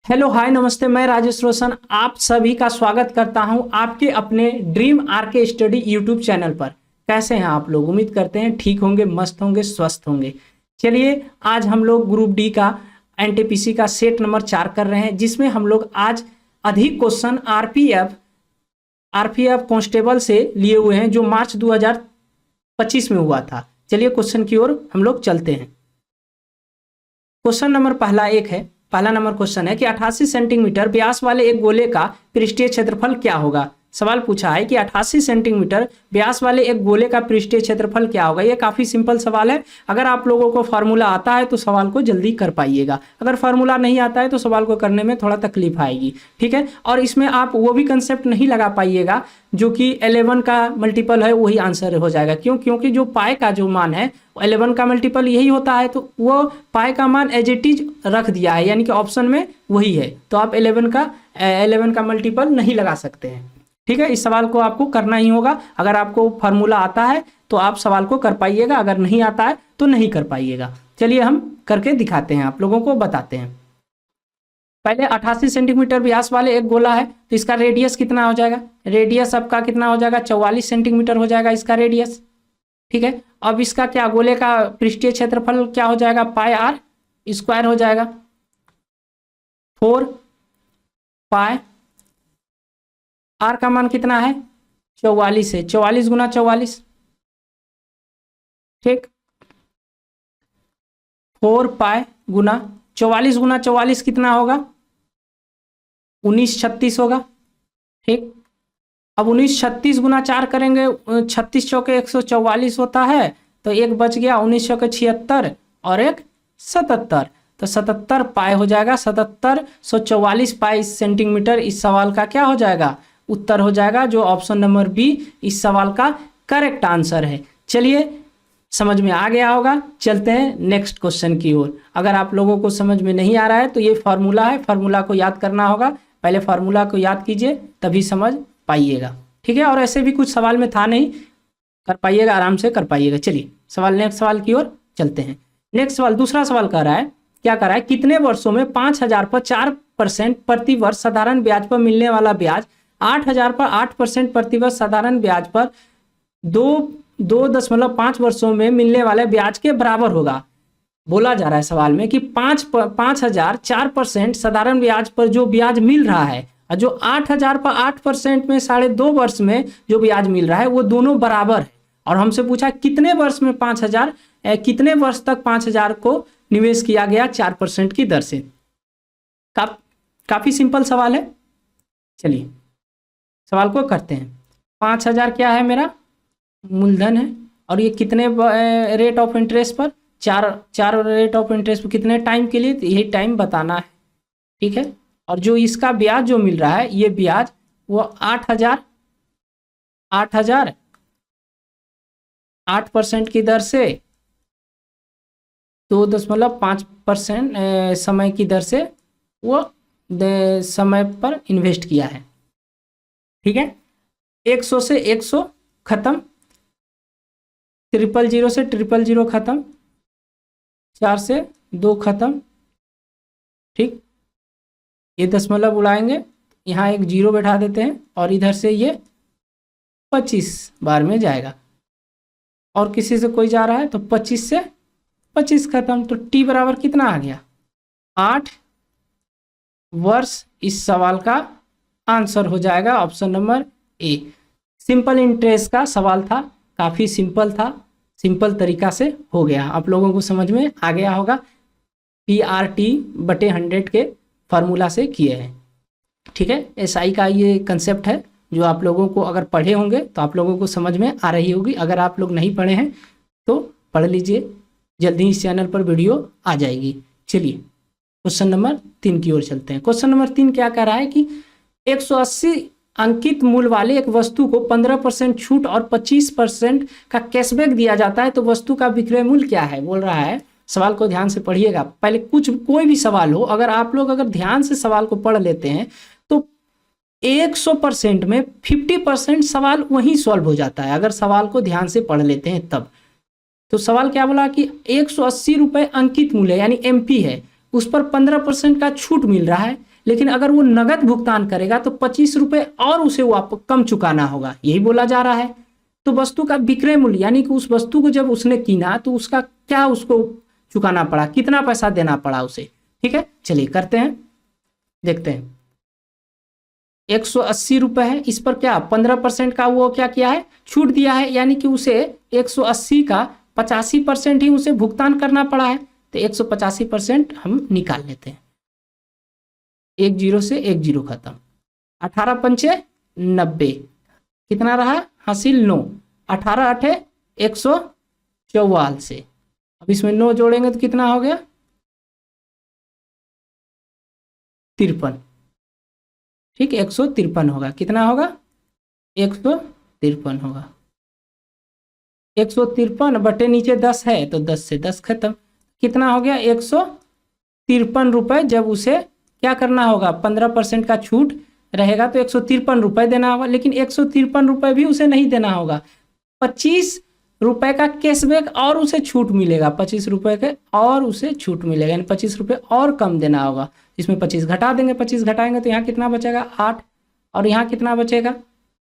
Hello hi नमस्ते, मैं राजेश रोशन आप सभी का स्वागत करता हूं आपके अपने dream RK study YouTube channel पर। कैसे हैं आप लोग? उम्मीद करते हैं ठीक होंगे, मस्त होंगे, स्वस्थ होंगे। चलिए आज हम लोग ग्रुप डी का एनटीपीसी का सेट नंबर 4 कर रहे हैं, जिसमें हम लोग आज अधिक क्वेश्चन आरपीएफ कांस्टेबल से लिए हुए हैं जो मार्च 2025 में हुआ था। चलिए क्वेश्चन की ओर हम लोग चलते हैं। क्वेश्चन नंबर पहला नंबर क्वेश्चन है कि 88 सेंटीमीटर व्यास वाले एक गोले का पृष्ठीय क्षेत्रफल क्या होगा। सवाल पूछा है कि 88 सेंटीमीटर व्यास वाले एक गोले का पृष्ठीय क्षेत्रफल क्या होगा। ये काफी सिंपल सवाल है। अगर आप लोगों को फार्मूला आता है तो सवाल को जल्दी कर पाइएगा, अगर फार्मूला नहीं आता है तो सवाल को करने में थोड़ा तकलीफ आएगी। ठीक है, और इसमें आप वो भी कंसेप्ट नहीं लगा पाइएगा जो कि 11 का मल्टीपल है वही आंसर हो जाएगा। क्योंकि जो पाई का जो मान है 11 का मल्टीपल यही होता है, तो वो पाई का मान एज इट इज रख दिया है, यानी कि ऑप्शन में वही है, तो आप 11 का मल्टीपल नहीं लगा सकते हैं। ठीक है, इस सवाल को आपको करना ही होगा। अगर आपको फार्मूला आता है तो आप सवाल को कर पाइएगा, अगर नहीं आता है तो नहीं कर पाइएगा। चलिए हम करके दिखाते हैं, आप लोगों को बताते हैं। पहले 88 सेंटीमीटर व्यास वाले एक गोला है, तो इसका रेडियस कितना हो जाएगा? रेडियस आपका कितना हो जाएगा? 44 सेंटीमीटर हो जाएगा इसका रेडियस। ठीक है, अब इसका क्या, गोले का पृष्ठीय क्षेत्रफल क्या हो जाएगा? पाई आर स्क्वायर हो जाएगा। 4 पाई आर का मान कितना है? 44 है, 44 गुना 44। ठीक, 4 पाई गुना 44 गुना 44 कितना होगा? 1936 होगा। ठीक, अब 1936 गुना 4 करेंगे, 36 चौके 144 होता है, तो एक बच गया, 19 चौके 76 और एक 77, तो 77 पाई हो जाएगा। 7744 पाई सेंटीमीटर इस सवाल का क्या हो जाएगा? उत्तर हो जाएगा, जो ऑप्शन नंबर बी इस सवाल का करेक्ट आंसर है। चलिए समझ में आ गया होगा, चलते हैं नेक्स्ट क्वेश्चन की ओर। अगर आप लोगों को समझ में नहीं आ रहा है तो ये फार्मूला है, फार्मूला को याद करना होगा। पहले फार्मूला को याद कीजिए तभी समझ पाइएगा। ठीक है, और ऐसे भी कुछ सवाल में था नहीं, कर पाइएगा, आराम से कर पाइएगा। चलिए नेक्स्ट सवाल की ओर चलते हैं। नेक्स्ट सवाल, दूसरा सवाल कह रहा है, क्या कह रहा है, कितने वर्षों में 5000 पर 4% प्रति वर्ष साधारण ब्याज पर मिलने वाला ब्याज 8000 पर 8% प्रति वर्ष साधारण ब्याज पर 2.5 वर्षों में मिलने वाले ब्याज के बराबर होगा। बोला जा रहा है सवाल में कि 5000 4% साधारण ब्याज पर जो ब्याज मिल रहा है और जो 8000 पर 8% में 2.5 वर्ष में जो ब्याज मिल रहा है वो दोनों बराबर है। और हमसे पूछा कितने वर्ष में 5000, कितने वर्ष तक 5000 को निवेश किया गया 4% की दर से। काफी सिंपल सवाल है। चलिए सवाल को करते हैं। 5000 क्या है? मेरा मूलधन है, और ये कितने रेट ऑफ इंटरेस्ट पर? 4 रेट ऑफ इंटरेस्ट पर कितने टाइम के लिए? तो यही टाइम बताना है। ठीक है, और जो इसका ब्याज जो मिल रहा है ये ब्याज वो 8000 8% की दर से 2.5% समय की दर से वो समय पर इन्वेस्ट किया है। ठीक है, 100 से 100 खत्म, 000 से 000 खत्म, 4 से 2 खत्म। ठीक, ये दशमलव उड़ाएंगे, यहाँ एक 0 बैठा देते हैं, और इधर से ये 25 बार में जाएगा, और किसी से कोई जा रहा है तो 25 से 25 खत्म, तो टी बराबर कितना आ गया? 8 वर्ष इस सवाल का आंसर हो जाएगा, option number A. Simple interest का सवाल था, काफी सिंपल था, सिंपल तरीका से हो गया, आप लोगों को समझ में आ गया होगा। PRT/100 के फार्मूला से किए हैं। ठीक है, SI का ये कंसेप्ट है जो आप लोगों को अगर पढ़े होंगे तो आप लोगों को समझ में आ रही होगी। अगर आप लोग नहीं पढ़े हैं तो पढ़ लीजिए, जल्दी इस चैनल पर वीडियो आ जाएगी। चलिए क्वेश्चन नंबर 3 की ओर चलते हैं। क्वेश्चन नंबर 3 क्या कह रहा है कि 180 अंकित मूल्य वाले एक वस्तु को 15% छूट और 25% का कैशबैक दिया जाता है, तो वस्तु का विक्रय मूल्य क्या है? बोल रहा है, सवाल को ध्यान से पढ़िएगा। पहले कोई भी सवाल हो, अगर आप लोग ध्यान से सवाल को पढ़ लेते हैं तो 100% में 50% सवाल वहीं सॉल्व हो जाता है, अगर सवाल को ध्यान से पढ़ लेते हैं तब। तो सवाल क्या बोला कि 180 रुपये अंकित मूल्य यानी MP है, उस पर 15% का छूट मिल रहा है, लेकिन अगर वो नगद भुगतान करेगा तो 25 रुपये और उसे कम चुकाना होगा, यही बोला जा रहा है। तो वस्तु का विक्रय मूल्य यानी कि उस वस्तु को जब उसने कीना तो उसका क्या उसको चुकाना पड़ा, कितना पैसा देना पड़ा उसे। ठीक है, चलिए करते हैं, देखते हैं। 180 रुपये है, इस पर क्या 15% का वो क्या किया है, छूट दिया है, यानी कि उसे 180 का 85% ही उसे भुगतान करना पड़ा है। तो 185% हम निकाल लेते हैं, 1 0 से 1 0 खत्म, 18 पंचे 90, कितना रहा हासिल 9, 18 8 144 से, अब इसमें 9 जोड़ेंगे तो कितना हो गया 53। ठीक, 153 होगा, कितना होगा 153 होगा। 153 बटे नीचे 10 है तो 10 से 10 खत्म, कितना हो गया 153 रुपये। जब उसे क्या करना होगा, 15% का छूट रहेगा तो 153 रुपये देना होगा, लेकिन 153 रुपये भी उसे नहीं देना होगा, 25 रुपये का कैशबैक और उसे छूट मिलेगा, 25 रुपये के और उसे छूट मिलेगा, यानी 25 रुपये और कम देना होगा। इसमें 25 घटा देंगे, 25 घटाएंगे तो यहाँ कितना बचेगा 8, और यहाँ कितना बचेगा,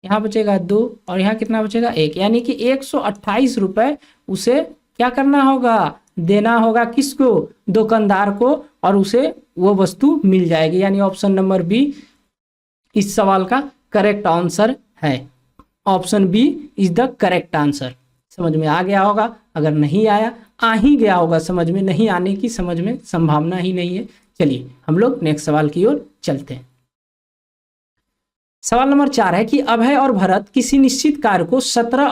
यहाँ बचेगा 2, और यहाँ कितना बचेगा 1, यानी कि 128 रुपये उसे क्या करना होगा, देना होगा किसको, दुकानदार को, और उसे वो वस्तु मिल जाएगी। यानी ऑप्शन नंबर बी इस सवाल का करेक्ट आंसर है। Option B is the correct answer. समझ में आ गया होगा, अगर नहीं आया, आ ही गया होगा समझ में, नहीं आने की समझ में संभावना ही नहीं है। चलिए हम लोग नेक्स्ट सवाल की ओर चलते हैं। सवाल नंबर 4 है कि अभय और भरत किसी निश्चित कार्य को 17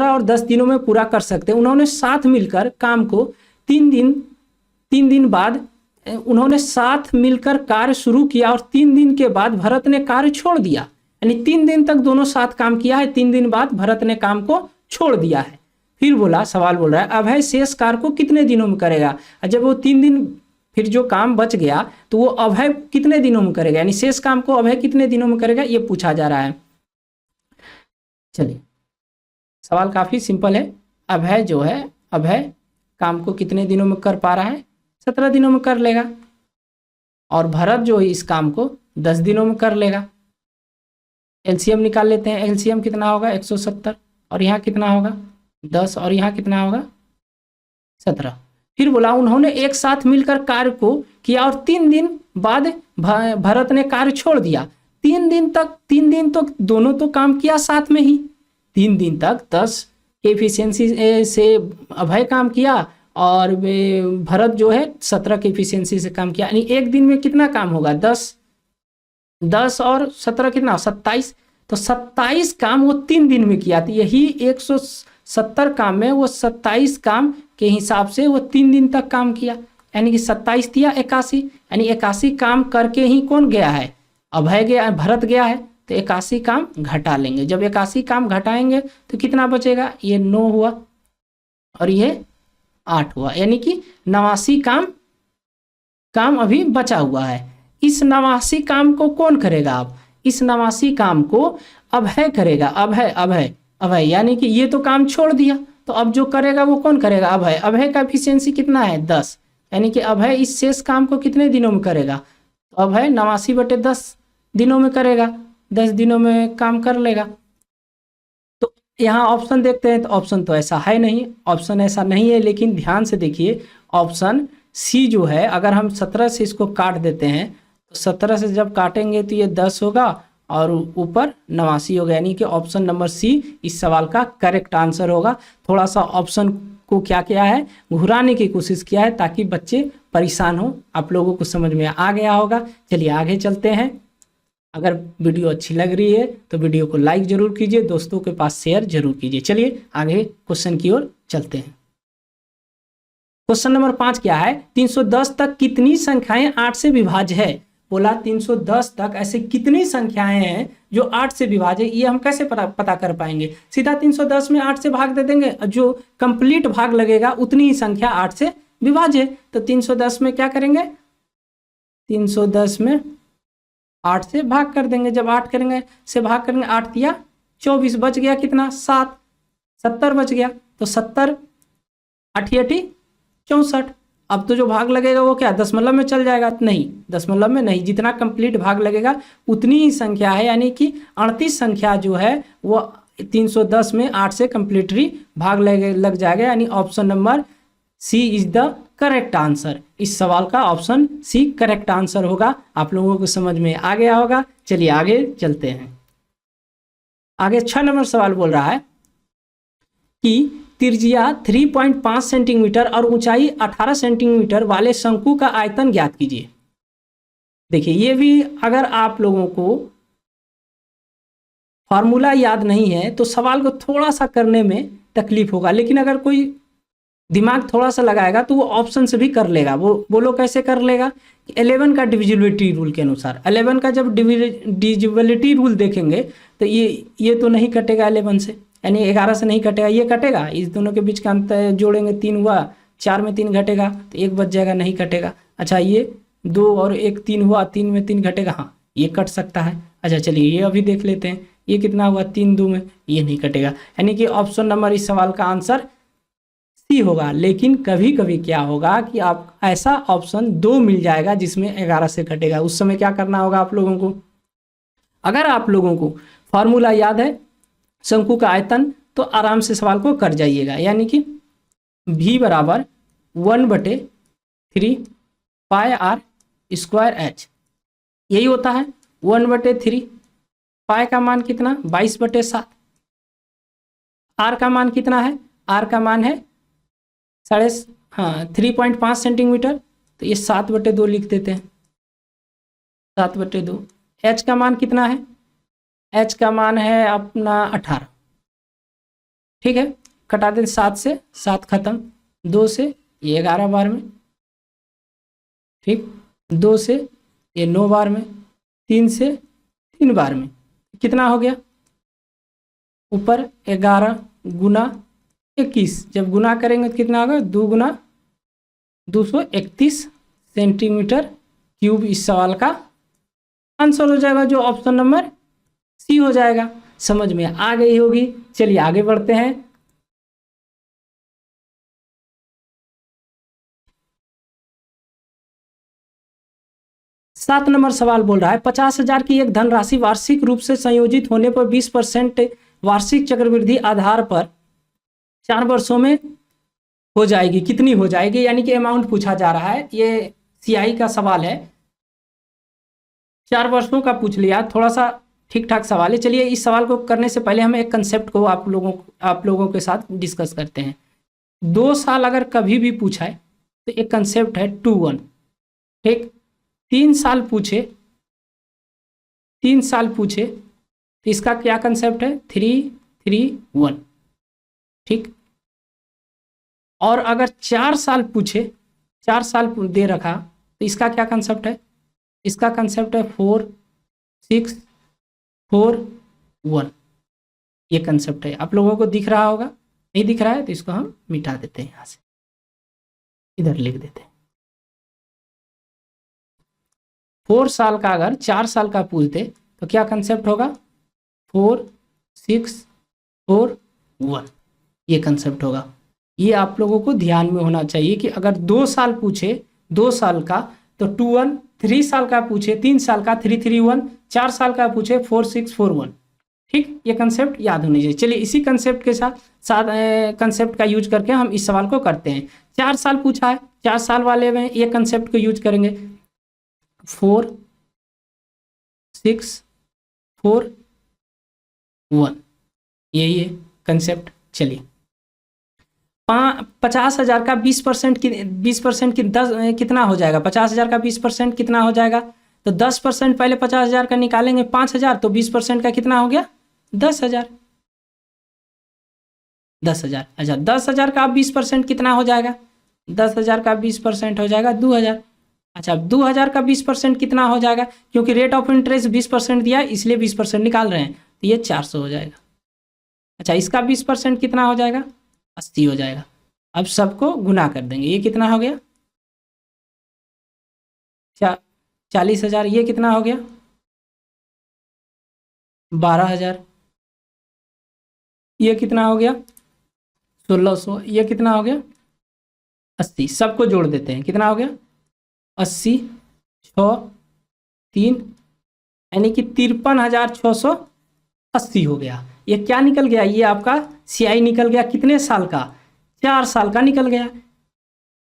और 10 दिनों में पूरा कर सकते हैं। उन्होंने साथ मिलकर काम को 3 दिन बाद उन्होंने साथ मिलकर कार्य शुरू किया और 3 दिन के बाद भरत ने कार्य छोड़ दिया, यानी 3 दिन तक दोनों साथ काम किया है, 3 दिन बाद भरत ने काम को छोड़ दिया है। फिर बोला, सवाल बोल रहा है अभय शेष कार्य को कितने दिनों में करेगा। जब वो 3 दिन फिर जो काम बच गया तो वो अभय कितने दिनों में करेगा, यानी शेष काम को अभय कितने दिनों में करेगा, ये पूछा जा रहा है। चलिए सवाल काफी सिंपल है। अभय जो है, अभय काम को कितने दिनों में कर पा रहा है, 17 दिनों में कर लेगा, और भरत जो है इस काम को 10 दिनों में कर लेगा। एलसीएम निकाल लेते हैं, एलसीएम कितना होगा 170, और यहाँ कितना होगा 10, और यहाँ कितना होगा 17। फिर बोला उन्होंने एक साथ मिलकर कार्य को किया और 3 दिन बाद भरत ने कार्य छोड़ दिया। 3 दिन तक दोनों तो काम किया साथ में ही, 3 दिन तक 10 के एफिशिएंसी से अभय काम किया और भरत जो है 17 की एफिशिएंसी से काम किया, यानी एक दिन में कितना काम होगा 10 और 17 कितना 27, तो 27 काम वो 3 दिन में किया। तो यही 170 काम में वो 27 काम के हिसाब से वो 3 दिन तक काम किया, यानी कि 27 दिया 81, यानी 81 काम करके ही कौन गया है, अभय गया, भरत गया है, तो 81 काम घटा लेंगे। जब 81 काम घटाएंगे तो कितना बचेगा, ये 9 हुआ और ये 8 हुआ, यानी कि 89 काम अभी बचा हुआ है। इस 89 काम को कौन करेगा, अब इस 89 काम को अभय करेगा, अभय यानी कि ये तो काम छोड़ दिया, तो अब जो करेगा वो कौन करेगा, अभय। अभय का एफिशिएंसी कितना है 10, यानी कि अभय इस शेष काम को कितने दिनों में करेगा, तो अभय 89/10 दिनों में करेगा, 10 दिनों में काम कर लेगा। तो यहाँ ऑप्शन देखते हैं, तो ऑप्शन तो ऐसा है नहीं, ऑप्शन ऐसा नहीं है, लेकिन ध्यान से देखिए ऑप्शन सी जो है, अगर हम 17 से इसको काट देते हैं तो 17 से जब काटेंगे तो ये 10 होगा और ऊपर 89 होगा, यानी कि ऑप्शन नंबर सी इस सवाल का करेक्ट आंसर होगा। थोड़ा सा ऑप्शन को क्या किया है, घुराने की कोशिश किया है ताकि बच्चे परेशान हो। आप लोगों को समझ में आ गया होगा। चलिए आगे चलते हैं। अगर वीडियो अच्छी लग रही है तो वीडियो को लाइक जरूर कीजिए, दोस्तों के पास शेयर जरूर कीजिए। चलिए आगे क्वेश्चन की ओर चलते हैं। क्वेश्चन नंबर 5 क्या है, 310 तक कितनी संख्याएं 8 से विभाज्य है। बोला 310 तक ऐसे कितनी संख्याएं हैं जो 8 से विभाज्य है। ये हम कैसे पता कर पाएंगे, सीधा 310 में 8 से भाग दे देंगे, जो कंप्लीट भाग लगेगा उतनी ही संख्या 8 से विभाज्य है। तो 310 में क्या करेंगे, 310 में 8 से भाग कर देंगे। जब 8 करेंगे से भाग करेंगे, 8 दिया 24, बच गया कितना 7, 70 बच गया। तो 70 8 64, अब तो जो भाग लगेगा वो क्या दशमलव में चल जाएगा? नहीं, दशमलव में नहीं, जितना कंप्लीट भाग लगेगा उतनी ही संख्या है, यानी कि 38 संख्या जो है वो 310 में 8 से कंप्लीटली भाग लग जाएगा, यानी option number C is the correct answer. इस सवाल का ऑप्शन सी करेक्ट आंसर होगा। आप लोगों को समझ में आ गया होगा। चलिए आगे चलते हैं। आगे 6 नंबर सवाल बोल रहा है कि त्रिज्या 3.5 सेंटीमीटर और ऊंचाई 18 सेंटीमीटर वाले शंकु का आयतन ज्ञात कीजिए। देखिए ये भी अगर आप लोगों को फॉर्मूला याद नहीं है तो सवाल को थोड़ा सा करने में तकलीफ होगा, लेकिन अगर कोई दिमाग थोड़ा सा लगाएगा तो वो ऑप्शन से भी कर लेगा। वो बोलो कैसे कर लेगा? 11 का डिविजिबिलिटी रूल के अनुसार। 11 का जब डिविजिबिलिटी रूल देखेंगे तो ये तो नहीं कटेगा 11 से, यानी 11 से नहीं कटेगा, ये कटेगा। इस दोनों के बीच का अंतर जोड़ेंगे 3 हुआ, 4 में 3 घटेगा तो 1 बच जाएगा, नहीं कटेगा। अच्छा ये 2 और 1 3 हुआ, 3 में 3 घटेगा, हाँ ये कट सकता है। अच्छा चलिए ये अभी देख लेते हैं, ये कितना हुआ 3 2 में, ये नहीं कटेगा, यानी कि ऑप्शन नंबर इस सवाल का आंसर सी होगा। लेकिन कभी कभी क्या होगा कि आप ऐसा ऑप्शन 2 मिल जाएगा जिसमें 11 से कटेगा, उस समय क्या करना होगा आप लोगों को? अगर आप लोगों को फॉर्मूला याद है शंकु का आयतन तो आराम से सवाल को कर जाइएगा, यानी कि v बराबर 1/3 पाई आर स्क्वायर एच, यही होता है 1/3। पाई का मान कितना 22/7। आर का मान कितना है? आर का मान है 3.5 सेंटीमीटर, तो ये 7/2 लिख देते हैं, 7/2। एच का मान कितना है? एच का मान है अपना 18, ठीक है, कटा दें 7 से, 7 खत्म, 2 से ये 11 बार में, ठीक, 2 से ये 9 बार में, 3 से 3 बार में, कितना हो गया? ऊपर 11 गुना 21, जब गुना करेंगे तो कितना होगा? 2 गुना 231 सेंटीमीटर क्यूब इस सवाल का आंसर हो जाएगा, जो ऑप्शन नंबर सी हो जाएगा। समझ में आ गई होगी। चलिए आगे बढ़ते हैं। सात नंबर सवाल बोल रहा है 50,000 की एक धनराशि वार्षिक रूप से संयोजित होने पर 20% वार्षिक चक्रवृद्धि आधार पर 4 वर्षों में हो जाएगी, कितनी हो जाएगी? यानी कि अमाउंट पूछा जा रहा है, ये सीआई का सवाल है, 4 वर्षों का पूछ लिया, थोड़ा सा ठीक ठाक सवाल है। चलिए इस सवाल को करने से पहले हम एक कंसेप्ट को आप लोगों के साथ डिस्कस करते हैं। 2 साल अगर कभी भी पूछा है तो एक कंसेप्ट है 2-1, ठीक। 3 साल पूछे तो इसका क्या कंसेप्ट है? 3-3-1, ठीक। और अगर 4 साल पूछे, 4 साल दे रखा तो इसका क्या कंसेप्ट है? इसका कंसेप्ट है 4-6-4-1, ये कंसेप्ट है। आप लोगों को दिख रहा होगा, नहीं दिख रहा है तो इसको हम मिटा देते हैं, यहाँ से इधर लिख देते हैं। 4 साल का अगर 4 साल का पूछते तो क्या कंसेप्ट होगा? 4-6-4-1, ये कंसेप्ट होगा। ये आप लोगों को ध्यान में होना चाहिए कि अगर 2 साल पूछे 2 साल का तो 2-1, 3 साल का पूछे 3 साल का 3-3-1, 4 साल का पूछे 4-6-4-1, ठीक। ये कंसेप्ट याद होनी चाहिए। चलिए इसी कंसेप्ट के साथ कंसेप्ट का यूज करके हम इस सवाल को करते हैं। 4 साल पूछा है, 4 साल वाले में ये कंसेप्ट को यूज करेंगे, 4-6-4-1, यही है कंसेप्ट। चलिए 50,000 का 20% कितना हो जाएगा? 50,000 का 20% कितना हो जाएगा? तो 10% पहले 50,000 का निकालेंगे 5,000, तो 20% का कितना हो गया? 10,000। 10,000। अच्छा 10,000 का 20% कितना हो जाएगा? 10,000 का 20% हो जाएगा 2,000। अच्छा 2,000 का 20% कितना हो जाएगा? क्योंकि रेट ऑफ इंटरेस्ट 20% दिया इसलिए 20% निकाल रहे हैं, तो ये 400 हो जाएगा। अच्छा इसका 20% कितना हो जाएगा? 80 हो जाएगा। अब सबको गुना कर देंगे, ये कितना हो गया? 40,000। ये कितना हो गया? 12,000। ये कितना हो गया? 1,600। ये कितना हो गया? 80, सबको जोड़ देते हैं, कितना हो गया 80, 6, 3, यानी कि 53,680 हो गया। ये क्या निकल गया, ये आपका CI निकल गया, कितने साल का, 4 साल का निकल गया।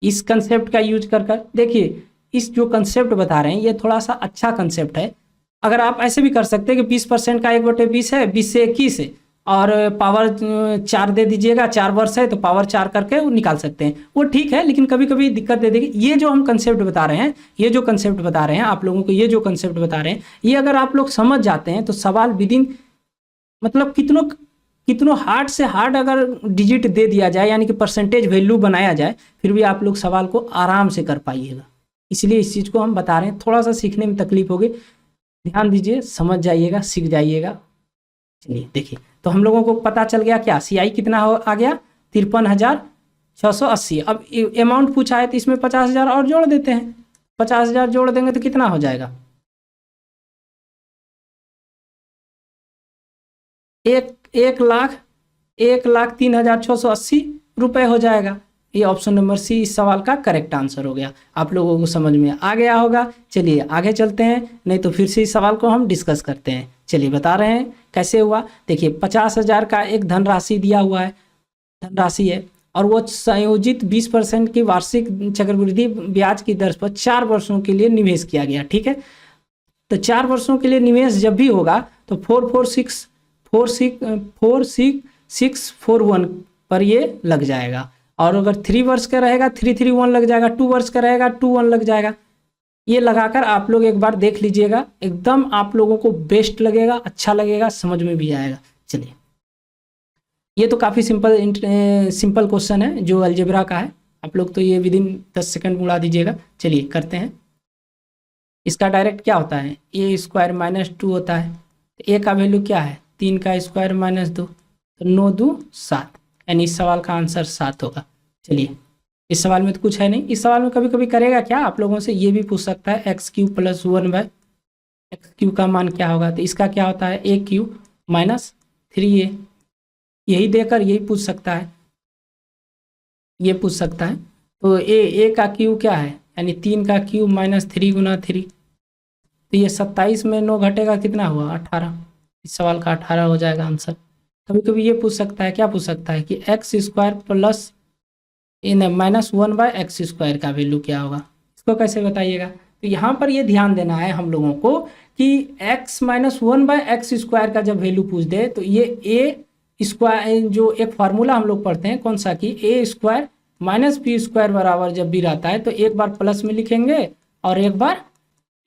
इस कंसेप्ट का यूज कर देखिए, इस जो कंसेप्ट बता रहे हैं ये थोड़ा सा अच्छा कंसेप्ट है। अगर आप ऐसे भी कर सकते हैं कि 20% का 1/20 है, 20 से 21 है, और पावर 4 दे दीजिएगा, 4 वर्ष है तो पावर 4 करके वो निकाल सकते हैं, वो ठीक है। लेकिन कभी कभी दिक्कत दे देगी। ये जो हम कंसेप्ट बता रहे हैं, ये जो कंसेप्ट बता रहे हैं आप लोगों को, ये जो कंसेप्ट बता रहे हैं, ये अगर आप लोग समझ जाते हैं तो सवाल विदिन मतलब कितनों हार्ड से हार्ड अगर डिजिट दे दिया जाए, यानी कि परसेंटेज वैल्यू बनाया जाए, फिर भी आप लोग सवाल को आराम से कर पाइएगा। इसलिए इस चीज़ को हम बता रहे हैं। थोड़ा सा सीखने में तकलीफ होगी, ध्यान दीजिए, समझ जाइएगा, सीख जाइएगा। चलिए देखिए, तो हम लोगों को पता चल गया क्या, CI कितना आ गया 53,680। अब अमाउंट पूछा है तो इसमें 50,000 और जोड़ देते हैं। 50,000 जोड़ देंगे तो कितना हो जाएगा, 1,03,680 रुपये हो जाएगा। ये ऑप्शन नंबर सी इस सवाल का करेक्ट आंसर हो गया। आप लोगों को समझ में आ गया होगा। चलिए आगे चलते हैं, नहीं तो फिर से इस सवाल को हम डिस्कस करते हैं। चलिए बता रहे हैं कैसे हुआ। देखिए 50,000 का एक धनराशि दिया हुआ है, धनराशि है, और वो संयोजित 20% की वार्षिक चक्रवृद्धि ब्याज की दर पर 4 वर्षों के लिए निवेश किया गया। ठीक है, तो 4 वर्षों के लिए निवेश जब भी होगा तो 44641 पर ये लग जाएगा। और अगर 3 वर्ष का रहेगा 331 लग जाएगा, 2 वर्ष का रहेगा 21 लग जाएगा। ये लगाकर आप लोग एक बार देख लीजिएगा, एकदम आप लोगों को बेस्ट लगेगा, अच्छा लगेगा, समझ में भी आएगा। चलिए, ये तो काफ़ी सिंपल क्वेश्चन है जो अलजेब्रा का है। आप लोग तो ये विदिन 10 सेकंड में उड़ा दीजिएगा। चलिए करते हैं। इसका डायरेक्ट क्या होता है, a² - 2 होता है। तो a का वैल्यू क्या है, 3 का स्क्वायर - 2, तो 9 2 7, यानी इस सवाल का आंसर 7 होगा। चलिए, इस सवाल में तो कुछ है नहीं। इस सवाल में कभी कभी करेगा क्या, आप लोगों से ये भी पूछ सकता है x³ + 1/x³ का मान क्या होगा। तो इसका क्या होता है, a³ - 3a, यही देकर यही पूछ सकता है, ये पूछ सकता है। तो a का क्यू क्या है, यानी 3 का क्यूब -3 × 3, तो ये 27 में 9 घटेगा, कितना हुआ 18। इस सवाल का 18 हो जाएगा आंसर। कभी कभी ये पूछ सकता है, क्या पूछ सकता है कि x² + -1/x² का वैल्यू क्या होगा। इसको कैसे बताइएगा। तो यहाँ पर ये ध्यान देना है हम लोगों को कि x - 1/x² का जब वैल्यू पूछ दे तो ये a² जो एक फार्मूला हम लोग पढ़ते हैं, कौन सा, कि a² - b² बराबर जब भी रहता है तो एक बार प्लस में लिखेंगे और एक बार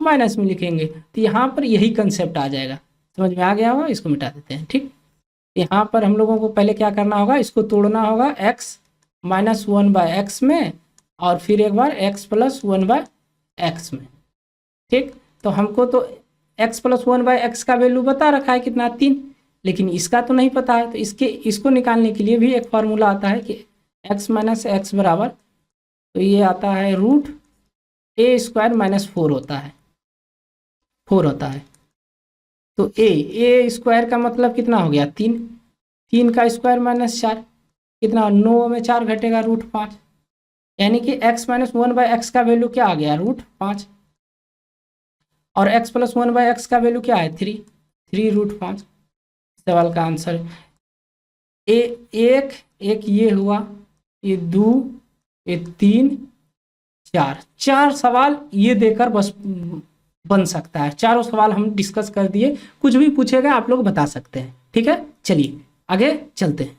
माइनस में लिखेंगे। तो यहाँ पर यही कंसेप्ट आ जाएगा। समझ में आ गया होगा। इसको मिटा देते हैं। ठीक, यहाँ पर हम लोगों को पहले क्या करना होगा, इसको तोड़ना होगा x - 1/x में, और फिर एक बार x + 1/x में। ठीक, तो हमको तो x + 1/x का वैल्यू बता रखा है कितना, 3, लेकिन इसका तो नहीं पता है। तो इसको निकालने के लिए भी एक फार्मूला आता है कि x - x बराबर, तो ये आता है √a² - 4 होता है, 4 होता है। तो a² का मतलब कितना हो गया, 3, 3 का स्क्वायर -4, कितना, 9 में 4 घटेगा √5, यानी कि x - 1/x का वैल्यू क्या आ गया, √5, और x + 1/x का वैल्यू क्या है, 3 √5। सवाल का आंसर एक ये हुआ, ये 2, ये 3, 4 सवाल ये देकर बस बन सकता है। चारों सवाल हम डिस्कस कर दिए, कुछ भी पूछेगा आप लोग बता सकते हैं। ठीक है, चलिए आगे चलते हैं।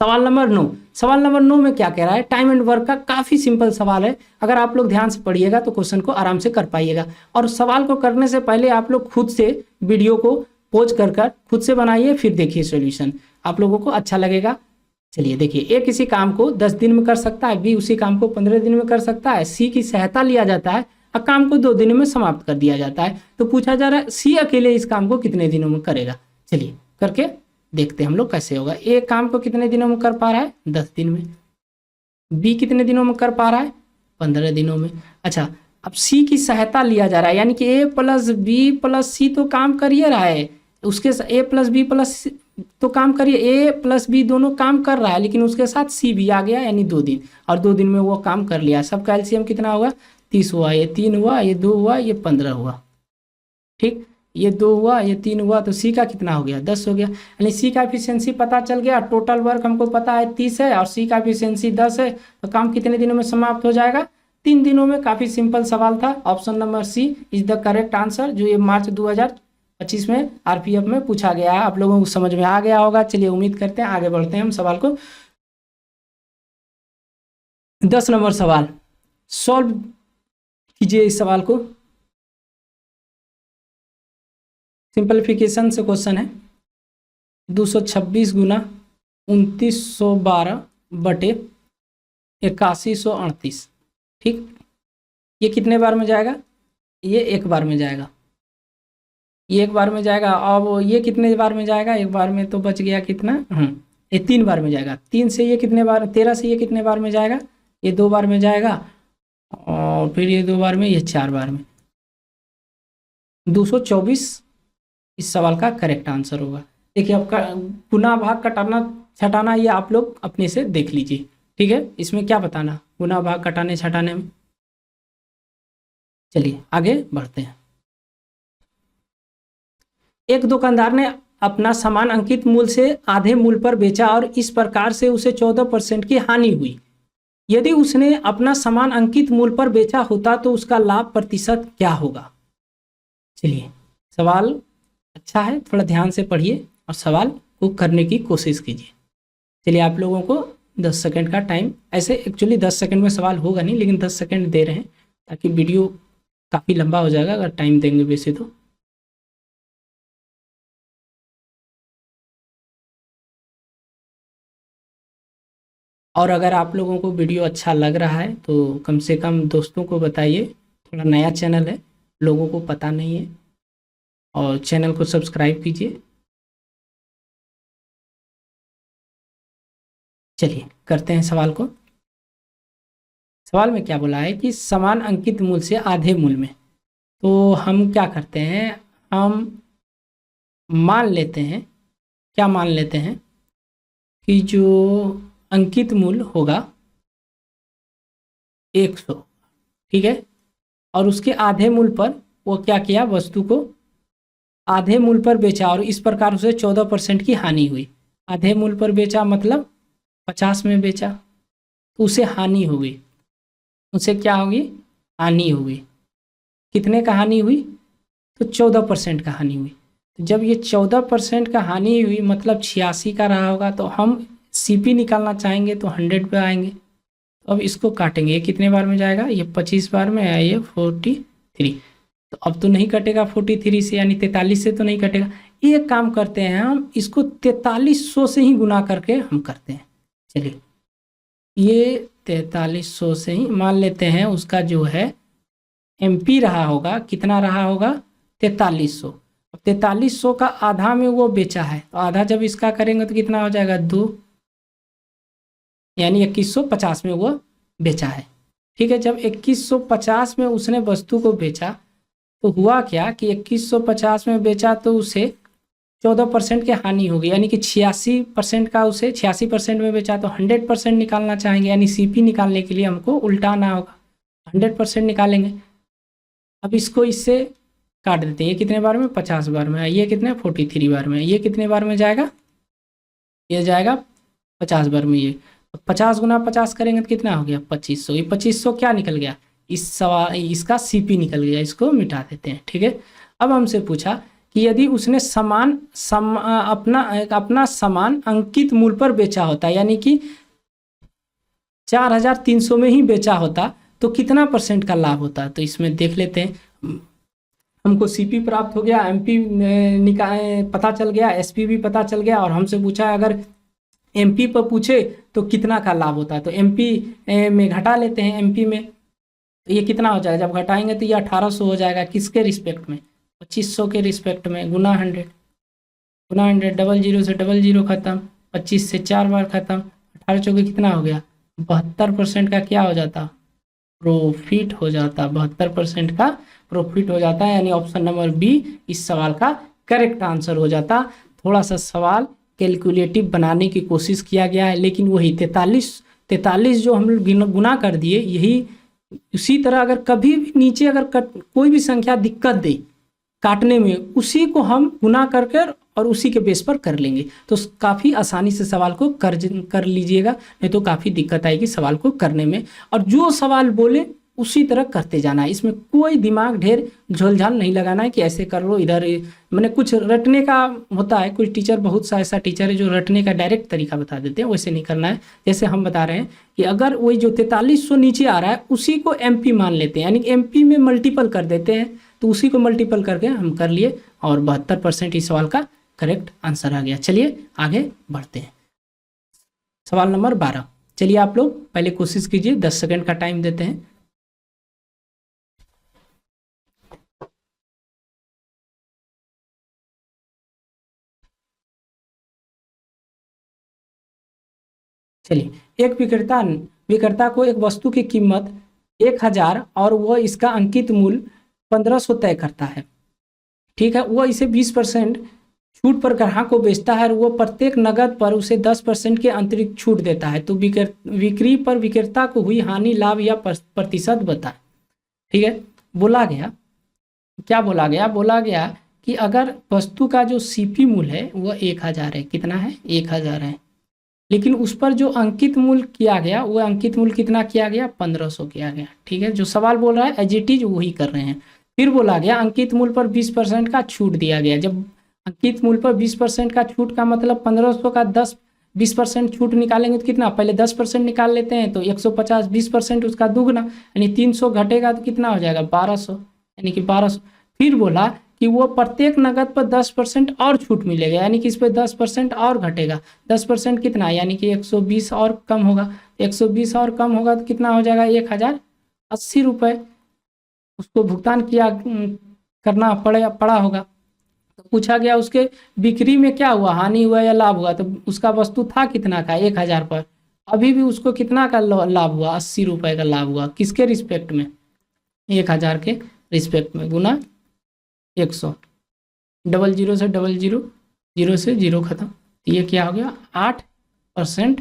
सवाल नंबर 9। सवाल नंबर 9 में क्या कह रहा है, टाइम एंड वर्क का काफ़ी सिंपल सवाल है। अगर आप लोग ध्यान से पढ़िएगा तो क्वेश्चन को आराम से कर पाइएगा। और सवाल को करने से पहले आप लोग खुद से वीडियो को पॉज कर खुद से बनाइए, फिर देखिए सॉल्यूशन, आप लोगों को अच्छा लगेगा। चलिए देखिए, ए किसी काम को 10 दिन में कर सकता है, बी उसी काम को 15 दिन में कर सकता है, सी की सहायता लिया जाता है और काम को 2 दिन में समाप्त कर दिया जाता है। तो पूछा जा रहा है सी अकेले इस काम को कितने दिनों में करेगा। चलिए करके देखते हैं हम लोग कैसे होगा। ए काम को कितने दिनों में कर पा रहा है, 10 दिन में। बी कितने दिनों में कर पा रहा है, 15 दिनों में। अच्छा, अब सी की सहायता लिया जा रहा है, यानी कि a + b + c तो काम कर ही रहा है, उसके a + b + तो काम करिए, ए प्लस बी दोनों काम कर रहा है, लेकिन उसके साथ सी भी आ गया, यानी 2 दिन, और 2 दिन में वो काम कर लिया। सब का एलसीएम कितना होगा? 30 हुआ, ये 3 हुआ, ये 2 हुआ, ये 15 हुआ। ठीक, ये 2 हुआ, ये 3 हुआ, तो सी का कितना हो गया? 10 हो गया। यानी सी का एफिशिएंसी पता चल गया। टोटल वर्क हमको पता है 30 है और सी का एफिशिएंसी 10 है, तो काम कितने दिनों में समाप्त हो जाएगा? 3 दिनों में। काफ़ी सिंपल सवाल था। Option number C is the correct answer, जो ये मार्च 2025 में आरपीएफ में पूछा गया है। आप लोगों को समझ में आ गया होगा। चलिए उम्मीद करते हैं, आगे बढ़ते हैं हम सवाल को। 10 नंबर सवाल सॉल्व कीजिए इस सवाल को। सिंपलीफिकेशन से क्वेश्चन है। 226 गुना 2912 बटे 8138। ठीक, ये कितने बार में जाएगा? ये एक बार में जाएगा, ये एक बार में जाएगा। अब ये कितने बार में जाएगा? एक बार में तो बच गया कितना? ये 3 बार में जाएगा। 3 से ये कितने बार? 13 से ये कितने बार में जाएगा? ये 2 बार में जाएगा, और फिर ये 2 बार में, ये 4 बार में। 224 इस सवाल का करेक्ट आंसर होगा। देखिए, आपका गुना भाग कटाना छटाना ये आप लोग अपने से देख लीजिए। ठीक है, इसमें क्या बताना गुना भाग कटाने छटाने में। चलिए आगे बढ़ते हैं। एक दुकानदार ने अपना सामान अंकित मूल्य से आधे मूल्य पर बेचा और इस प्रकार से उसे 14% की हानि हुई। यदि उसने अपना सामान अंकित मूल्य पर बेचा होता तो उसका लाभ प्रतिशत क्या होगा? चलिए, सवाल अच्छा है, थोड़ा ध्यान से पढ़िए और सवाल को करने की कोशिश कीजिए। चलिए, आप लोगों को 10 सेकंड का टाइम, ऐसे एक्चुअली 10 सेकंड में सवाल होगा नहीं, लेकिन 10 सेकंड दे रहे हैं ताकि वीडियो काफ़ी लंबा हो जाएगा अगर टाइम देंगे वैसे तो। और अगर आप लोगों को वीडियो अच्छा लग रहा है तो कम से कम दोस्तों को बताइए। थोड़ा नया चैनल है, लोगों को पता नहीं है, और चैनल को सब्सक्राइब कीजिए। चलिए करते हैं सवाल को। सवाल में क्या बोला है कि समान अंकित मूल्य से आधे मूल्य में, तो हम क्या करते हैं, हम मान लेते हैं, क्या मान लेते हैं कि जो अंकित मूल्य होगा 100, ठीक है, और उसके आधे मूल्य पर वो क्या किया, वस्तु को आधे मूल्य पर बेचा और इस प्रकार उसे 14% की हानि हुई। आधे मूल्य पर बेचा मतलब 50 में बेचा, तो उसे हानि हो गई। उसे क्या होगी? हानि होगी। कितने का हानि हुई? तो 14% का हानि हुई। तो जब ये 14% का हानि हुई मतलब 86 का रहा होगा, तो हम सीपी निकालना चाहेंगे तो 100 पे आएंगे। तो अब इसको काटेंगे, ये कितने बार में जाएगा? ये 25 बार में है, ये 43। तो अब तो नहीं कटेगा 43 से, यानी 43 से तो नहीं कटेगा। एक काम करते हैं, हम इसको 4300 से ही गुना करके हम करते हैं। चलिए, ये 4300 से ही मान लेते हैं, उसका जो है एमपी रहा होगा, कितना रहा होगा? 4300। अब 4300 का आधा में वो बेचा है, तो आधा जब इसका करेंगे तो कितना हो जाएगा? 2, यानी 2150 में वो बेचा है। ठीक है, जब 2150 में उसने वस्तु को बेचा तो हुआ क्या कि 2150 में बेचा तो उसे 14% की हानि होगी, यानी कि 86% का, उसे 86% में बेचा तो 100% निकालना चाहेंगे, यानी सीपी निकालने के लिए हमको उल्टाना होगा, 100% निकालेंगे। अब इसको इससे काट देते हैं, ये कितने बार में? 50 बार में। ये कितने? 43 बार में। ये कितने बार में जाएगा? ये जाएगा 50 बार में। ये 50 गुना 50 करेंगे तो कितना हो गया? 2500। ये 2500 क्या निकल गया? इस सवाल इसका सीपी निकल गया, इसको मिटा देते हैं। ठीक है, अब हमसे पूछा कि यदि उसने अपना सामान अंकित मूल्य पर बेचा होता, यानी कि 4300 में ही बेचा होता, तो कितना % का लाभ होता? तो इसमें देख लेते हैं। हमको सीपी प्राप्त हो गया, एमपी पता चल गया, एसपी भी पता चल गया, और हमसे पूछा अगर एमपी पर पूछे तो कितना का लाभ होता है, तो एमपी में घटा लेते हैं। एमपी में तो ये कितना हो जाएगा? जब घटाएंगे तो ये 1800 हो जाएगा। किसके रिस्पेक्ट में? 2500 के रिस्पेक्ट में। गुना 100, गुना 100, 00 से 00 खत्म, 25 से 4 बार खत्म, 18 चौके कितना हो गया? 72% का क्या हो जाता? प्रॉफिट हो जाता। 72% का प्रॉफिट हो जाता है, यानी ऑप्शन नंबर बी इस सवाल का करेक्ट आंसर हो जाता। थोड़ा सा सवाल कैलकुलेटिव बनाने की कोशिश किया गया है, लेकिन वही 43 जो हम लोग गुना कर दिए, यही उसी तरह अगर कभी भी नीचे अगर कोई भी संख्या दिक्कत दे काटने में, उसी को हम गुना कर कर और उसी के बेस पर कर लेंगे, तो काफ़ी आसानी से सवाल को कर लीजिएगा, नहीं तो काफ़ी दिक्कत आएगी सवाल को करने में। और जो सवाल बोले उसी तरह करते जाना है, इसमें कोई दिमाग ढेर झोलझाल नहीं लगाना है कि ऐसे कर लो इधर, मैंने कुछ रटने का होता है, कुछ टीचर बहुत सा ऐसा टीचर है जो रटने का डायरेक्ट तरीका बता देते हैं, वैसे नहीं करना है। जैसे हम बता रहे हैं कि अगर वही जो 4300 नीचे आ रहा है उसी को MP मान लेते हैं, यानी MP में मल्टीपल कर देते हैं, तो उसी को मल्टीपल करके हम कर लिए और 72% इस सवाल का करेक्ट आंसर आ गया। चलिए आगे बढ़ते हैं, सवाल नंबर 12। चलिए आप लोग पहले कोशिश कीजिए, 10 सेकंड का टाइम देते हैं। चलिए, एक विक्रेता को एक वस्तु की कीमत 1000 और वह इसका अंकित मूल्य 1500 तय करता है, ठीक है। वह इसे 20% छूट पर ग्राहक को बेचता है और वो प्रत्येक नगद पर उसे 10% के अतिरिक्त छूट देता है, तो बिक्री पर विक्रेता को हुई हानि लाभ या प्रतिशत बताए, ठीक है। बोला गया क्या बोला गया कि अगर वस्तु का जो CP मूल्य है वह 1000 है, कितना है 1000 है, लेकिन उस पर जो अंकित मूल्य किया गया वो अंकित मूल्य कितना किया गया 1500 किया गया, ठीक है। जो सवाल बोल रहा है एज इट इज वही कर रहे हैं। फिर बोला गया अंकित मूल्य पर 20% का छूट दिया गया। जब अंकित मूल्य पर 20% का छूट का मतलब 1500 का 20% छूट निकालेंगे तो कितना, पहले 10% निकाल लेते हैं तो 150, 20% उसका दुगना यानी 300 घटेगा तो कितना हो जाएगा 1200, यानी कि 1200। फिर बोला कि वो प्रत्येक नगद पर 10% और छूट मिलेगा, यानी कि इस पर 10% और घटेगा, 10% कितना यानी कि 120 और कम होगा, 120 और कम होगा तो कितना हो जाएगा 1080 रुपये उसको भुगतान करना पड़ा होगा। तो पूछा गया उसके बिक्री में क्या हुआ, हानि हुआ या लाभ हुआ, तो उसका वस्तु था कितना का 1000 पर, अभी भी उसको कितना का लाभ हुआ 80 रुपये का लाभ हुआ, किसके रिस्पेक्ट में 1000 के रिस्पेक्ट में, गुना 100, 00 से 00, 0 से 0 खत्म, तो ये क्या हो गया 8%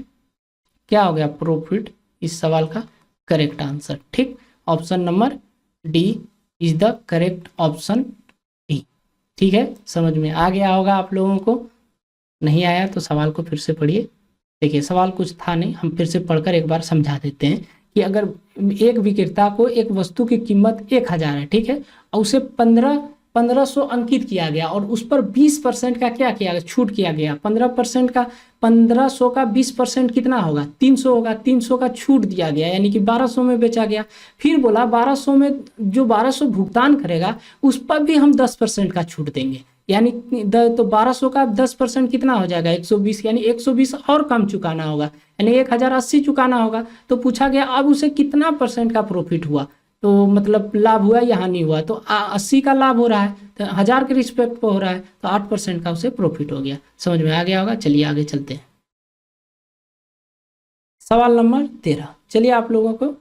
क्या हो गया प्रॉफिट, इस सवाल का करेक्ट आंसर, ठीक। Option number D is the correct option D, ठीक है। समझ में आ गया होगा आप लोगों को, नहीं आया तो सवाल को फिर से पढ़िए। देखिए सवाल कुछ था नहीं, हम फिर से पढ़कर एक बार समझा देते हैं कि अगर एक विक्रेता को एक वस्तु की कीमत 1000 है, ठीक है, और उसे 1500 अंकित किया गया और उस पर 20% का क्या किया गया छूट किया गया, 15% का 1500 का 20% कितना होगा 300 होगा, 300 का छूट दिया गया यानी कि 1200 में बेचा गया। फिर बोला 1200 में जो 1200 भुगतान करेगा उस पर भी हम 10% का छूट देंगे, यानी तो 1200 का 10% कितना हो जाएगा 120, यानी 120 और कम चुकाना होगा, यानी 1080 चुकाना होगा। तो पूछा गया अब उसे कितना % का प्रॉफिट हुआ, तो मतलब लाभ हुआ या हानि हुआ, तो 80 का लाभ हो रहा है तो 1000 के रिस्पेक्ट पर हो रहा है, तो 8% का उसे प्रॉफिट हो गया। समझ में आ गया होगा, चलिए आगे चलते हैं। सवाल नंबर 13, चलिए आप लोगों को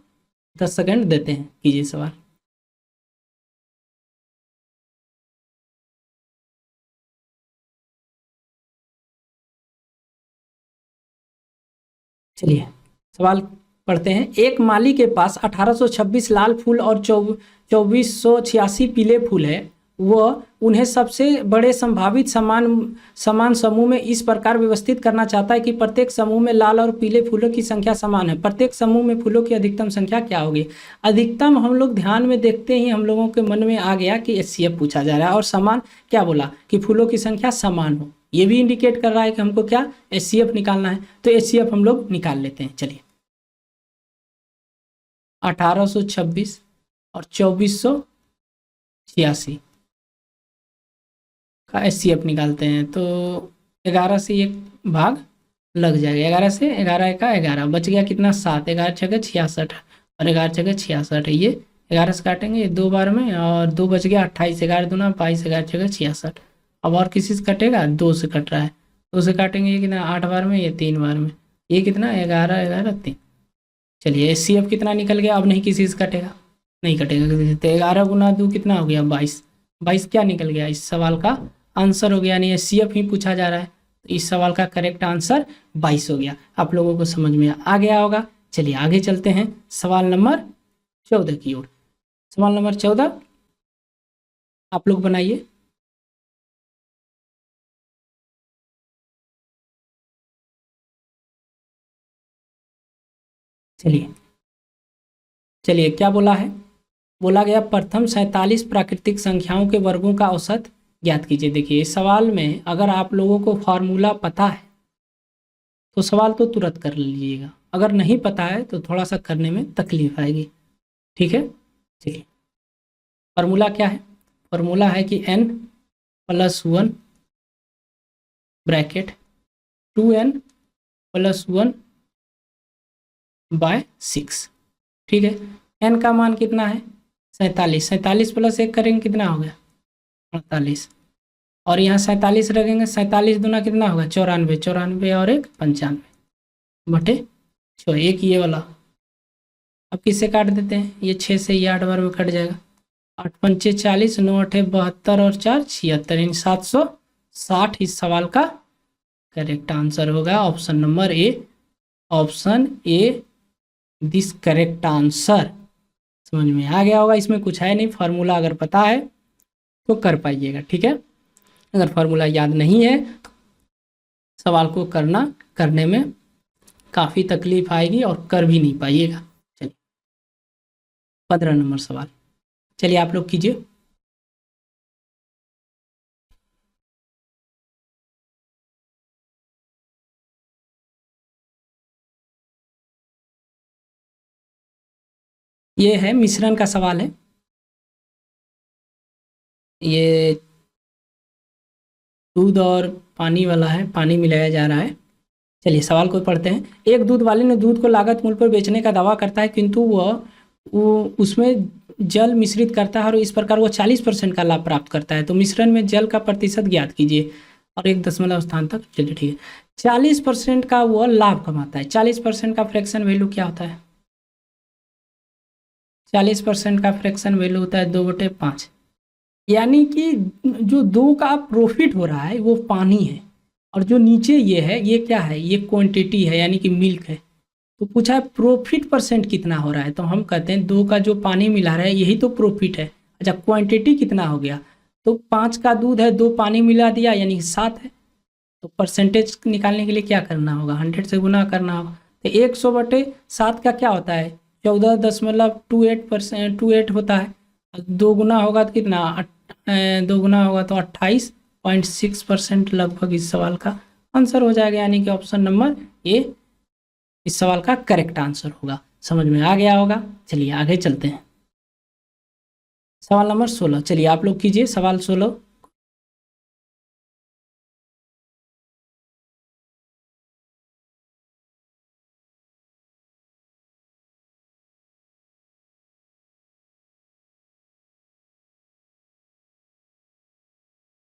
10 सेकंड देते हैं, कीजिए सवाल। चलिए सवाल पढ़ते हैं। एक माली के पास 1826 लाल फूल और 2486 पीले फूल है, वह उन्हें सबसे बड़े संभावित समान समूह में इस प्रकार व्यवस्थित करना चाहता है कि प्रत्येक समूह में लाल और पीले फूलों की संख्या समान है। प्रत्येक समूह में फूलों की अधिकतम संख्या क्या होगी। अधिकतम हम लोग ध्यान में देखते ही हम लोगों के मन में आ गया कि HCF पूछा जा रहा है, और समान क्या बोला कि फूलों की संख्या समान हो, ये भी इंडिकेट कर रहा है कि हमको क्या HCF निकालना है, तो HCF हम लोग निकाल लेते हैं। चलिए 1826 और 2486 का HCF निकालते हैं, तो 11 से एक भाग लग जाएगा, 11 से 11 का 11 बच गया कितना 7, 11 छः 66 और 11 छः 66 है, ये 11 से काटेंगे ये 2 बार में और 2 बच गया 28, 11 दूना 22, 11 छः 66। अब और किसी से कटेगा 2 से कट रहा है, 2 से काटेंगे ये कितना 8 बार में, ये 3 बार में, ये कितना 11 11 3। चलिए HCF कितना निकल गया, अब नहीं किसी से कटेगा, नहीं कटेगा किसी से, तो 11 गुना 2 कितना हो गया 22, 22 क्या निकल गया इस सवाल का आंसर हो गया, यानी HCF ही पूछा जा रहा है, तो इस सवाल का करेक्ट आंसर 22 हो गया। आप लोगों को समझ में आ गया होगा। चलिए आगे चलते हैं सवाल नंबर 14 की ओर। सवाल नंबर 14 आप लोग बनाइए। चलिए चलिए क्या बोला है, बोला गया प्रथम 47 प्राकृतिक संख्याओं के वर्गों का औसत ज्ञात कीजिए। देखिए इस सवाल में अगर आप लोगों को फॉर्मूला पता है तो सवाल तो तुरंत कर लीजिएगा, अगर नहीं पता है तो थोड़ा सा करने में तकलीफ आएगी। ठीक है, चलिए फॉर्मूला क्या है, फॉर्मूला है कि n+1 ब्रैकेट 2n+1/6। ठीक है, n का मान कितना है 47, 47 + 1 करेंगे कितना हो गया 48, और यहाँ 47 रखेंगे, 47 दूना कितना होगा 94, 94 और 1 95/6, एक ये वाला। अब किससे काट देते हैं, ये 6 से ये 8 बार में कट जाएगा, 8 पंचे 40, 9 8 72 और 4 76, इन 760 इस सवाल का करेक्ट आंसर होगा। Option number A, option A this correct answer. समझ में आ गया होगा, इसमें कुछ है नहीं, फार्मूला अगर पता है तो कर पाइएगा। ठीक है, अगर फार्मूला याद नहीं है तो सवाल को करने में काफ़ी तकलीफ आएगी और कर भी नहीं पाइएगा। चलिए 15 नंबर सवाल, चलिए आप लोग कीजिए। ये है मिश्रण का सवाल है, ये दूध और पानी वाला है, पानी मिलाया जा रहा है। चलिए सवाल को पढ़ते हैं। एक दूध वाले ने दूध को लागत मूल्य पर बेचने का दावा करता है, किंतु वो उसमें जल मिश्रित करता है और इस प्रकार वो 40% का लाभ प्राप्त करता है। तो मिश्रण में जल का प्रतिशत ज्ञात कीजिए और एक दशमलव स्थान तक। चलिए ठीक है, 40% का वो लाभ कमाता है। 40% का फ्रैक्शन वैल्यू क्या होता है, 40% का फ्रैक्शन वैल्यू होता है 2/5, यानी कि जो 2 का प्रॉफिट हो रहा है वो पानी है, और जो नीचे ये है ये क्या है, ये क्वांटिटी है यानी कि मिल्क है। तो पूछा है प्रॉफिट परसेंट कितना हो रहा है, तो हम कहते हैं 2 का जो पानी मिला रहा है यही तो प्रॉफिट है। अच्छा क्वांटिटी कितना हो गया, तो 5 का दूध है, 2 पानी मिला दिया यानी 7 है। तो परसेंटेज निकालने के लिए क्या करना होगा, 100 से गुना करना होगा। तो 100/7 का क्या होता है 14.28% होता है। 2 गुना होगा तो कितना 2 गुना होगा तो 28.6% लगभग इस सवाल का आंसर हो जाएगा, यानी कि ऑप्शन नंबर ए इस सवाल का करेक्ट आंसर होगा। समझ में आ गया होगा। चलिए आगे चलते हैं सवाल नंबर 16, चलिए आप लोग कीजिए सवाल 16।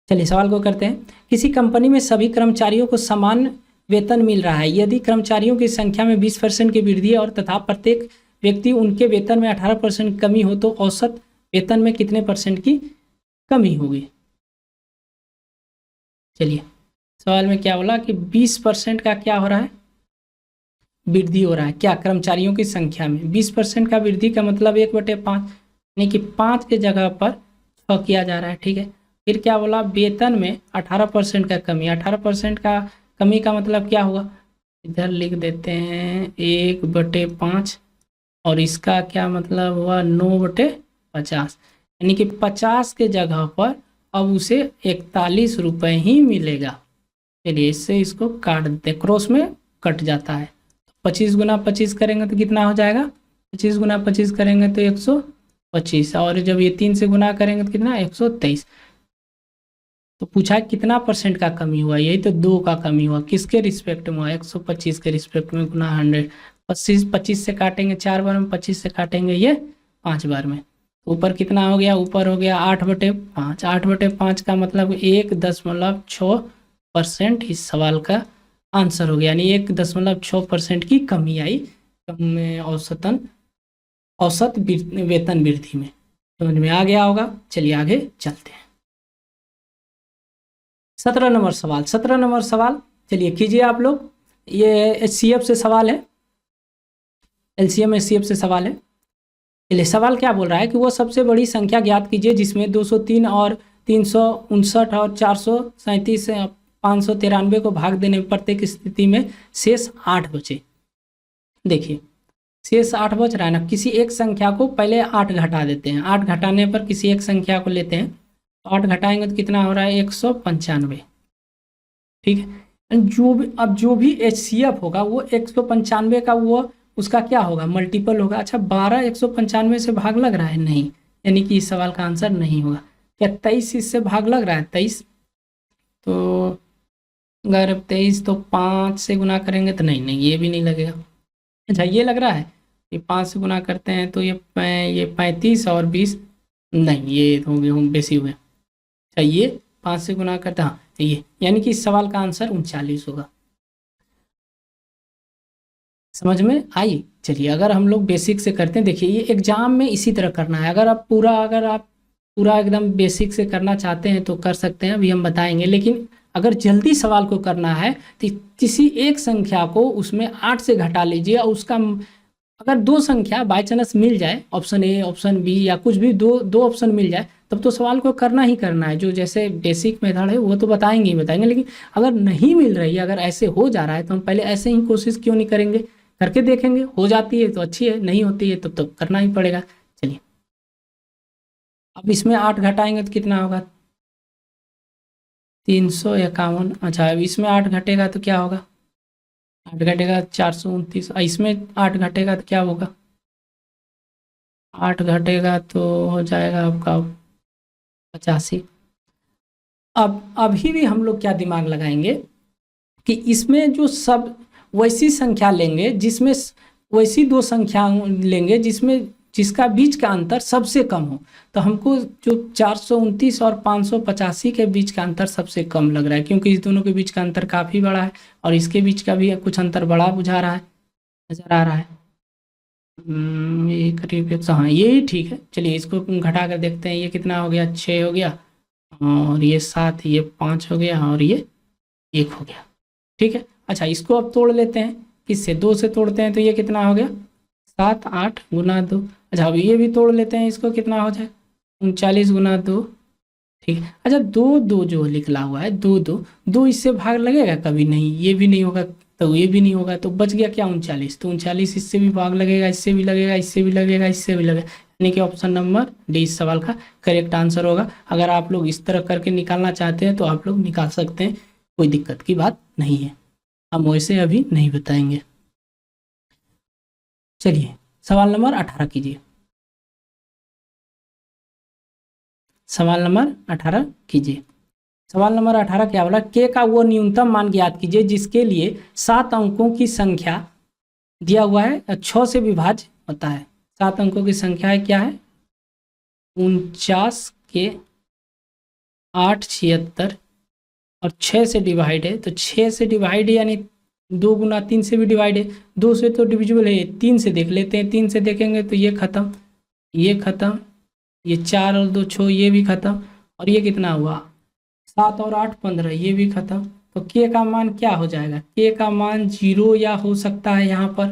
चलिए सवाल को करते हैं। किसी कंपनी में सभी कर्मचारियों को समान वेतन मिल रहा है, यदि कर्मचारियों की संख्या में 20% की वृद्धि और तथा प्रत्येक व्यक्ति उनके वेतन में 18% कमी हो तो औसत वेतन में कितने परसेंट की कमी होगी। चलिए सवाल में क्या बोला कि 20% का क्या हो रहा है, वृद्धि हो रहा है। क्या कर्मचारियों की संख्या में 20% का वृद्धि का मतलब 1/5, यानी कि 5 के जगह पर 6 किया जा रहा है। ठीक है, फिर क्या बोला वेतन में 18% का कमी, 18% का कमी का मतलब क्या हुआ, इधर लिख देते हैं 1/5 और इसका क्या मतलब हुआ 9/50, यानी कि 50 के जगह पर अब उसे 41 रुपये ही मिलेगा। चलिए इससे इसको काट देते, क्रॉस में कट जाता है। 25 गुना 25 करेंगे तो कितना हो जाएगा, 25 गुना 25 करेंगे तो 125, और जब ये 3 से गुना करेंगे तो कितना 123। तो पूछा है कितना परसेंट का कमी हुआ, यही तो 2 का कमी हुआ, किसके रिस्पेक्ट में हुआ 125 के रिस्पेक्ट में, गुना 100। 25 से काटेंगे 4 बार में, 25 से काटेंगे ये 5 बार में, तो ऊपर कितना हो गया, ऊपर हो गया 8/5। 8/5 का मतलब 1.6% इस सवाल का आंसर हो गया, यानी 1.6% की कमी आई औसत वेतन वृद्धि में। समझ में आ गया होगा। चलिए आगे चलते हैं 17 नंबर सवाल, 17 नंबर सवाल चलिए कीजिए आप लोग। ये HCF से सवाल है, LCM HCF से सवाल है। चलिए सवाल क्या बोल रहा है कि वो सबसे बड़ी संख्या ज्ञात कीजिए जिसमें 203 और 359 और 437 593 को भाग देने पर प्रत्येक स्थिति में शेष 8 बचे। देखिए शेष 8 बच रहा है ना, किसी एक संख्या को पहले 8 घटा देते हैं, 8 घटाने पर किसी एक संख्या को लेते हैं, 8 घटाएंगे तो कितना हो रहा है 195। ठीक है, जो भी HCF होगा वो 195 का वो उसका क्या होगा मल्टीपल होगा। अच्छा 12 195 से भाग लग रहा है, नहीं, यानी कि इस सवाल का आंसर नहीं होगा। क्या 23 इससे भाग लग रहा है 23, तो अगर 23 तो 5 से गुना करेंगे तो नहीं, ये भी नहीं लगेगा। अच्छा ये लग रहा है कि 5 से गुना करते हैं तो ये 35 और 20, नहीं ये हो गए बेसी हुए। अच्छा ये 5 से गुना करते हैं, हाँ ये, यानी कि इस सवाल का आंसर 39 होगा। समझ में आई। चलिए अगर हम लोग बेसिक से करते हैं, देखिए ये एग्जाम में इसी तरह करना है। अगर आप पूरा एकदम बेसिक से करना चाहते हैं तो कर सकते हैं, अभी हम बताएंगे। लेकिन अगर जल्दी सवाल को करना है तो किसी एक संख्या को उसमें 8 से घटा लीजिए, और उसका अगर 2 संख्या बाई चांस मिल जाए, ऑप्शन ए ऑप्शन बी या कुछ भी दो ऑप्शन मिल जाए, तब तो सवाल को करना ही करना है। जो जैसे बेसिक मेथड है वो तो बताएंगे ही बताएंगे, लेकिन अगर नहीं मिल रही है, अगर ऐसे हो जा रहा है तो हम पहले ऐसे ही कोशिश क्यों नहीं करेंगे, करके देखेंगे। हो जाती है तो अच्छी है, नहीं होती है तब तो करना ही पड़ेगा। चलिए अब इसमें 8 घटाएंगे तो कितना होगा 351। अच्छा अब इसमें 8 घटेगा तो क्या होगा, 8 घटेगा 429, इसमें 8 घटेगा तो क्या होगा, 8 घटेगा तो हो जाएगा आपका 85। अब अभी भी हम लोग क्या दिमाग लगाएंगे कि इसमें जो सब वैसी संख्या लेंगे जिसमें वैसी 2 संख्या लेंगे जिसका बीच का अंतर सबसे कम हो। तो हमको जो 429 और 585 के बीच का अंतर सबसे कम लग रहा है, क्योंकि इस दोनों के बीच का अंतर काफ़ी बड़ा है और इसके बीच का भी कुछ अंतर बड़ा बुझा रहा है, नज़र आ रहा है। ये करीब हाँ ये ठीक है। चलिए इसको घटा कर देखते हैं, ये कितना हो गया 6 हो गया, और ये 7, ये 5 हो गया, और ये 1 हो गया। ठीक है। अच्छा इसको अब तोड़ लेते हैं, किससे 2 से तोड़ते हैं तो ये कितना हो गया 7 8 गुना 2। अच्छा अब ये भी तोड़ लेते हैं, इसको कितना हो जाए 39 गुना 2। ठीक है। अच्छा 2 2 जो लिखला हुआ है 2 2 2 इससे भाग लगेगा कभी नहीं, ये भी नहीं होगा तो ये भी नहीं होगा, तो बच गया क्या 39। तो 39 इससे भी भाग लगेगा, इससे भी लगेगा, इससे भी लगेगा, इससे भी लगेगा, यानी कि ऑप्शन नंबर डी इस सवाल का करेक्ट आंसर होगा। अगर आप लोग इस तरह करके निकालना चाहते हैं तो आप लोग निकाल सकते हैं, कोई दिक्कत की बात नहीं है। हम वैसे अभी नहीं बताएंगे। चलिए सवाल नंबर 18 कीजिए, सवाल नंबर 18 कीजिए। सवाल नंबर 18 क्या बोला, के का वो न्यूनतम मान ज्ञात कीजिए जिसके लिए 7 अंकों की संख्या दिया हुआ है 6 से विभाज्य होता है। 7 अंकों की संख्या है क्या है 49 के 8 76 और 6 से डिवाइड है। तो 6 से डिवाइड यानी 2 गुना 3 से भी डिवाइड है, 2 से तो डिविजिबल है, 3 से देख लेते हैं। 3 से देखेंगे तो ये खत्म, ये खत्म, ये 4 और 2 6, ये भी खत्म, और ये कितना हुआ 7 और 8 15, ये भी खत्म। तो के का मान क्या हो जाएगा, के का मान 0 या हो सकता है, यहाँ पर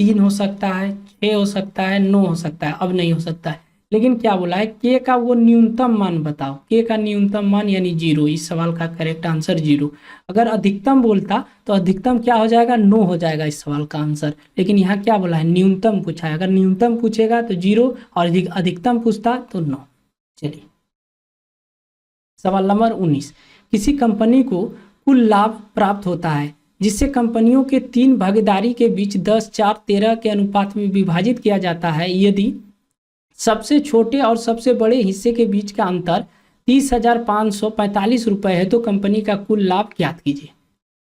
3 हो सकता है, 6 हो सकता है, 9 हो सकता है, अब नहीं हो सकता है। लेकिन क्या बोला है के का वो न्यूनतम मान बताओ, के का न्यूनतम मान यानी 0। इस सवाल का करेक्ट आंसर 0। अगर अधिकतम बोलता तो अधिकतम क्या हो जाएगा 9 हो जाएगा इस सवाल का आंसर, लेकिन यहाँ क्या बोला है न्यूनतम पूछा है। अगर न्यूनतम पूछेगा तो 0 और अधिकतम पूछता तो 9। चलिए सवाल नंबर 19, किसी कंपनी को कुल लाभ प्राप्त होता है जिससे कंपनियों के 3 भागीदारी के बीच 10 4 13 के अनुपात में विभाजित किया जाता है। यदि सबसे छोटे और सबसे बड़े हिस्से के बीच का अंतर 30,545 रुपये है तो कंपनी का कुल लाभ ज्ञात कीजिए।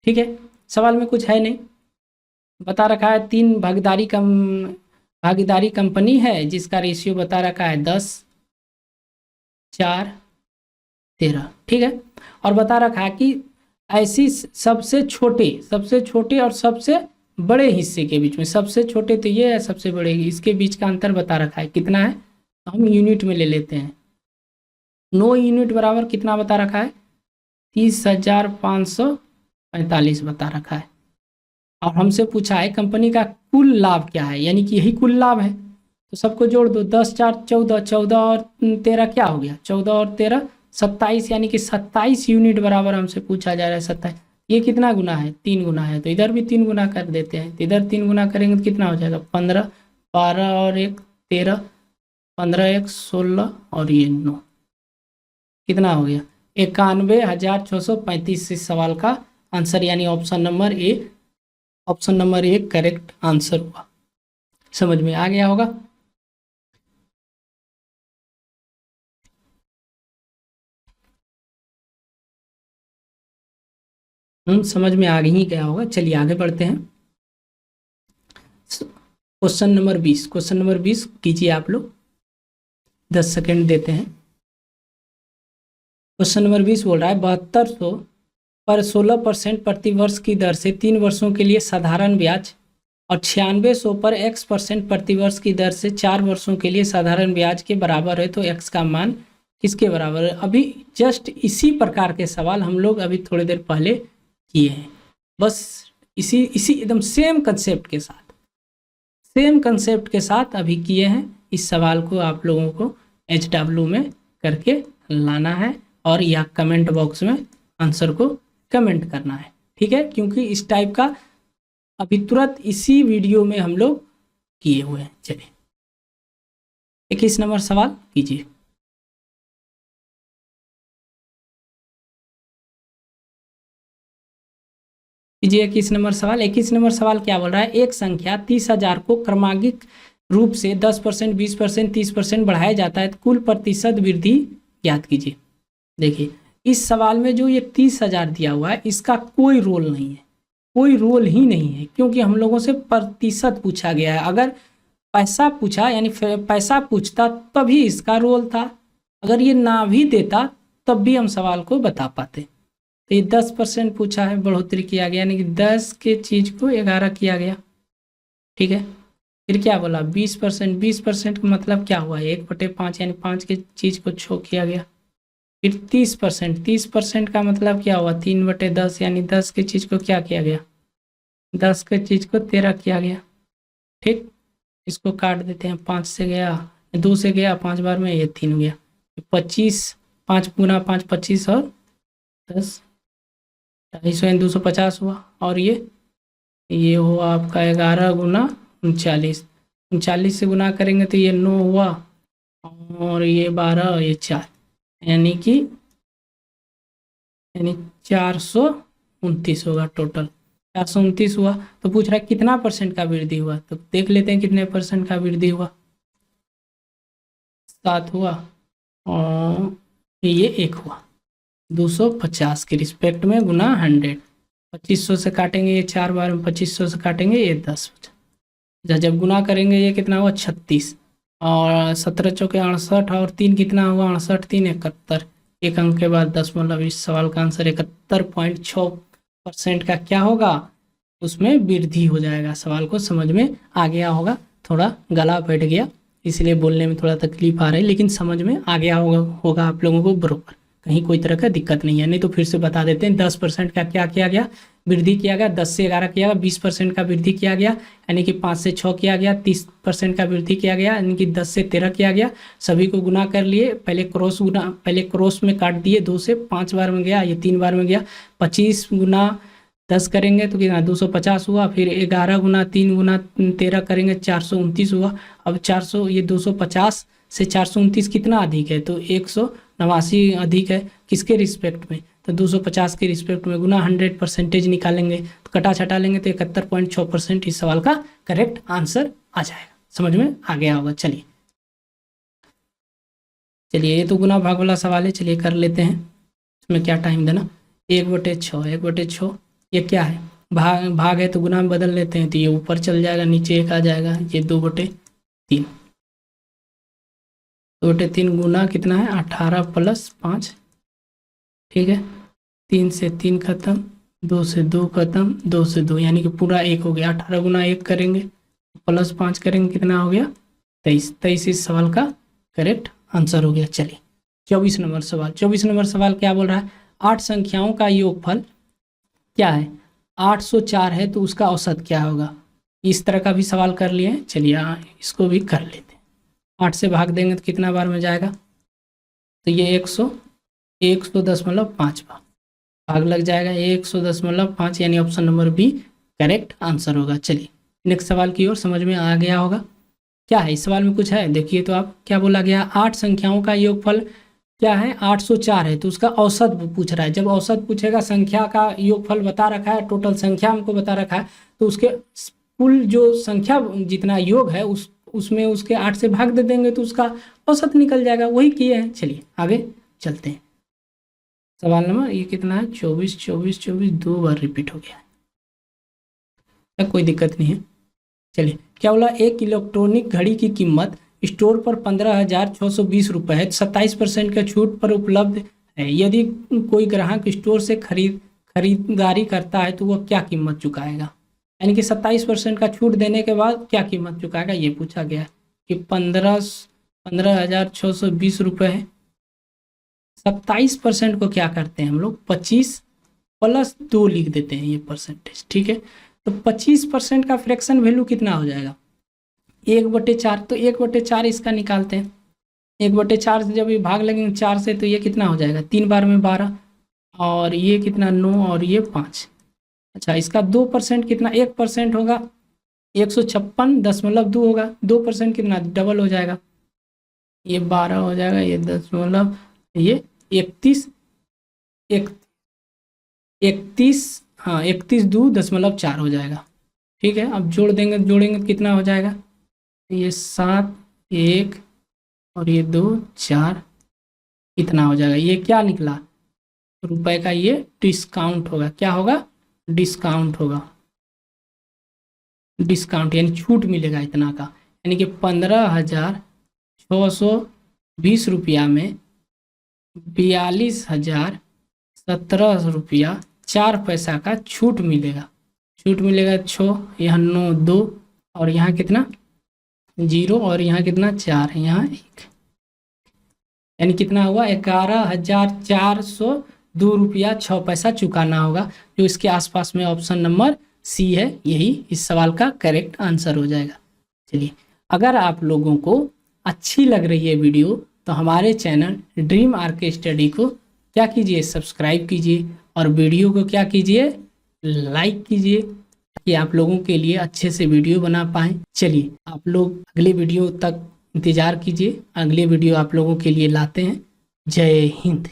ठीक है, सवाल में कुछ है नहीं, बता रखा है 3 भागीदारी कंपनी है जिसका रेशियो बता रखा है 10 4 13। ठीक है, और बता रखा है कि ऐसी सबसे छोटे और सबसे बड़े हिस्से के बीच में, सबसे छोटे तो ये है, सबसे बड़े इसके बीच का अंतर बता रखा है कितना है, तो हम यूनिट में ले लेते हैं। 9 यूनिट बराबर कितना बता रखा है 30,545 बता रखा है। और हमसे पूछा है कंपनी का कुल लाभ क्या है, यानी कि यही कुल लाभ है। तो सबको जोड़ दो, 10 4 14, 14 और 13 क्या हो गया, 14 और 13 27, यानी कि 27 यूनिट बराबर हमसे पूछा जा रहा है 27। ये कितना गुना है, 3 गुना है, तो इधर भी 3 गुना कर देते हैं। तो इधर 3 गुना करेंगे तो कितना हो जाएगा, 15, 12 और 1 13, 15 1 16 और ये 9, कितना हो गया 91,635। इस सवाल का आंसर यानी option number A correct answer हुआ। समझ में आ गया होगा। समझ में आ ही गया होगा। चलिए आगे बढ़ते हैं। क्वेश्चन नंबर 20 कीजिए आप लोग, 10 सेकंड देते हैं। क्वेश्चन नंबर 20 बोल रहा है 7200 पर 16% प्रतिवर्ष की दर से 3 वर्षों के लिए साधारण ब्याज और 9600 पर x% प्रतिवर्ष की दर से 4 वर्षों के लिए साधारण ब्याज के बराबर है, तो x का मान किसके बराबर है। अभी जस्ट इसी प्रकार के सवाल हम लोग अभी थोड़ी देर पहले किए हैं, बस इसी एकदम सेम कंसेप्ट के साथ अभी किए हैं। इस सवाल को आप लोगों को HW में करके लाना है और या कमेंट बॉक्स में आंसर को कमेंट करना है, ठीक है, क्योंकि इस टाइप का अभी तुरंत इसी वीडियो में हम लोग किए हुए हैं। चलिए 21 नंबर सवाल कीजिए। कीजिए 21 नंबर सवाल। 21 नंबर सवाल क्या बोल रहा है, एक संख्या 30,000 को क्रमांकित रूप से 10%, 20%, 30% बढ़ाया जाता है, कुल प्रतिशत वृद्धि ज्ञात कीजिए। देखिए इस सवाल में जो ये 30,000 दिया हुआ है इसका कोई रोल नहीं है, कोई रोल ही नहीं है, क्योंकि हम लोगों से प्रतिशत पूछा गया है। अगर पैसा पूछा यानी पैसा पूछता तभी इसका रोल था, अगर ये ना भी देता तब भी हम सवाल को बता पाते। तो ये 10% पूछा है, बढ़ोतरी किया गया, यानी कि 10 के चीज़ को 11 किया गया, ठीक है। फिर क्या बोला 20%, 20% का मतलब क्या हुआ 1/5 यानी 5 के चीज़ को 6 किया गया। फिर 30%, 30% का मतलब क्या हुआ 3/10 यानी 10 के चीज़ को क्या किया गया, 10 के चीज़ को 13 किया गया, ठीक। इसको काट देते हैं, 5 से गया, 2 से गया, 5 बार में ये 3 गया, 25, 5 गुना 5 25 और 10 250 250 हुआ। और ये हुआ आपका 11 गुना 39, 39 से गुना करेंगे तो ये 9 हुआ और ये 12 और ये 4, यानी कि 429 होगा टोटल, 429 हुआ। तो पूछ रहा है कितना परसेंट का वृद्धि हुआ, तो देख लेते हैं कितने परसेंट का वृद्धि हुआ, 7 हुआ और ये 1 हुआ, 250 के रिस्पेक्ट में गुना 100, 2500 से काटेंगे ये 4 बार में, 2500 से काटेंगे ये 10, जब गुना करेंगे ये कितना हुआ 36 और 17 चौके 68 और 3 कितना हुआ 68 3 71, एक अंक के बाद 10, मतलब इस सवाल का आंसर 71.6% का क्या होगा, उसमें वृद्धि हो जाएगा। सवाल को समझ में आ गया होगा, थोड़ा गला बैठ गया इसलिए बोलने में थोड़ा तकलीफ आ रही है, लेकिन समझ में आ गया होगा आप लोगों को बरोबर, कहीं कोई तरह का दिक्कत नहीं है। नहीं तो फिर से बता देते हैं 10% का क्या किया गया, वृद्धि किया गया, 10 से 11 किया गया, 20% का वृद्धि किया गया यानी कि 5 से 6 किया गया, 30% का वृद्धि किया गया यानी कि 10 से 13 किया गया। सभी को गुना कर लिए, पहले क्रॉस में काट दिए, 2 से 5 बार में गया, ये 3 बार में गया, 25 गुना 10 करेंगे तो कितना 250 हुआ, फिर 11 गुना 3 गुना 13 करेंगे 429 हुआ। अब 400 ये 250 से 429 कितना अधिक है, तो 189 अधिक है, किसके रिस्पेक्ट में, तो 250 के रिस्पेक्ट में, गुना 100% निकालेंगे तो कटा छटा लेंगे तो 71.6% इस सवाल का करेक्ट आंसर आ जाएगा। समझ में आ गया होगा। चलिए ये तो गुना भाग वाला सवाल है, चलिए कर लेते हैं। इसमें क्या टाइम देना, 1/6 ये क्या है, भाग है तो गुना में बदल लेते हैं, तो ये ऊपर चल जाएगा, नीचे 1 आ जाएगा, ये 2/3, 2/3 गुना कितना है 18 + 5, ठीक है, 3 से 3 खत्म, 2 से 2 खत्म, 2 से 2 यानी कि पूरा 1 हो गया। 18 गुना 1 करेंगे प्लस 5 करेंगे कितना हो गया 23 इस सवाल का करेक्ट आंसर हो गया। चलिए 24 नंबर सवाल क्या बोल रहा है, 8 संख्याओं का योगफल क्या है? 804 है तो उसका औसत क्या होगा? इस तरह का भी सवाल कर लिए हैं। चलिए इसको भी कर लेते हैं। 8 से भाग देंगे तो कितना बार में जाएगा? तो ये 100.5 बार भाग लग जाएगा। 100.5 यानी option number B correct answer होगा। चलिए नेक्स्ट सवाल की ओर, समझ में आ गया होगा क्या है इस सवाल में कुछ है? देखिए तो आप क्या बोला गया, 8 संख्याओं का योगफल क्या है? 804 है तो उसका औसत पूछ रहा है। जब औसत पूछेगा, संख्या का योगफल बता रखा है, टोटल संख्या हमको बता रखा है, तो उसके कुल जो संख्या जितना योग है उसमें उसके 8 से भाग दे देंगे तो उसका औसत निकल जाएगा। वही किए हैं। चलिए आगे चलते हैं। सवाल नंबर ये कितना है? 24 24 24 दो बार रिपीट हो गया है, कोई दिक्कत नहीं है। चलिए क्या बोला, एक इलेक्ट्रॉनिक घड़ी की कीमत स्टोर पर 15,620 रुपये है, 27% का छूट पर उपलब्ध है। यदि कोई ग्राहक स्टोर से खरीदारी करता है तो वह क्या कीमत चुकाएगा? यानी कि 27% का छूट देने के बाद क्या कीमत चुकाएगा, ये पूछा गया है कि 15,620 रुपये है। 27% को क्या करते हैं हम लोग, 25 + 2 लिख देते हैं, ये परसेंटेज। ठीक है, तो 25% का फ्रैक्शन वैल्यू कितना हो जाएगा? 1/4। तो 1/4 इसका निकालते हैं। 1/4 से जब ये भाग लगेंगे 4 से तो ये कितना हो जाएगा? 3 बार में 12 और ये कितना 9 और ये 5। अच्छा, इसका 2% कितना? 1% होगा 156.2 होगा। 2% कितना? डबल हो जाएगा, ये 12 हो जाएगा, ये 10 ये 31 हाँ 31.2.4 हो जाएगा। ठीक है, अब जोड़ेंगे तो कितना हो जाएगा? ये 7 1 और ये 2 4 कितना हो जाएगा? ये क्या निकला? रुपए का ये डिस्काउंट होगा। क्या होगा? डिस्काउंट होगा। डिस्काउंट यानी छूट मिलेगा इतना का, यानी कि 15,620 रुपया में 42,017 रुपया 4 पैसा का छूट मिलेगा। छूट मिलेगा 6, यहाँ 9 2 और यहाँ कितना 0 और यहाँ कितना 4, यहाँ 1, यानी कितना हुआ? 11,402 रुपया 6 पैसा चुकाना होगा, जो इसके आसपास में ऑप्शन नंबर सी है, यही इस सवाल का करेक्ट आंसर हो जाएगा। चलिए, अगर आप लोगों को अच्छी लग रही है वीडियो तो हमारे चैनल ड्रीम आरके स्टडी को क्या कीजिए, सब्सक्राइब कीजिए और वीडियो को क्या कीजिए, लाइक कीजिए, ताकि आप लोगों के लिए अच्छे से वीडियो बना पाएँ। चलिए, आप लोग अगले वीडियो तक इंतज़ार कीजिए, अगले वीडियो आप लोगों के लिए लाते हैं। जय हिंद।